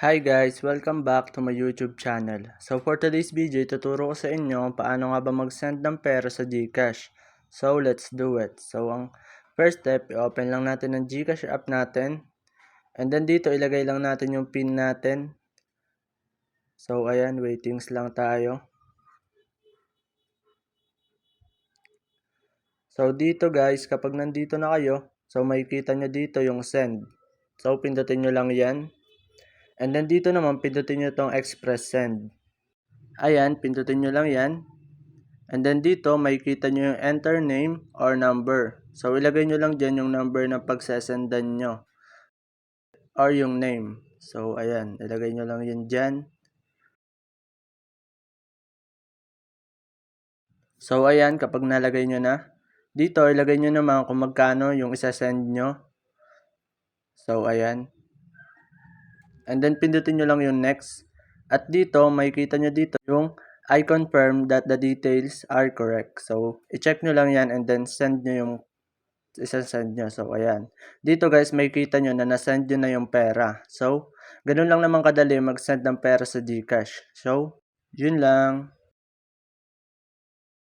Hi guys! Welcome back to my YouTube channel. So for today's video, ituturo ko sa inyo kung paano nga ba mag-send ng pera sa GCash. So let's do it. So ang first step, i-open lang natin ang GCash app natin. And then dito, ilagay lang natin yung PIN natin. So ayan, waitings lang tayo. So dito guys, kapag nandito na kayo, so makikita nyo dito yung send. So pindutin nyo lang yan. And then dito naman, pindutin nyo itong express send. Ayan, pindutin nyo lang yan. And then dito, makikita nyo yung enter name or number. So, ilagay nyo lang dyan yung number na pagsesendan nyo. Or yung name. So, ayan, ilagay nyo lang yun dyan. So, ayan, kapag nalagay nyo na, dito, ilagay nyo naman kung magkano yung isasend nyo. So, ayan. And then, pindutin nyo lang yung next. At dito, makikita nyo dito yung I confirm that the details are correct. So, i-check nyo lang yan and then send nyo yung isasend nyo. So, ayan. Dito guys, makikita nyo na nasend nyo na yung pera. So, ganun lang naman kadali mag-send ng pera sa GCash. So, yun lang.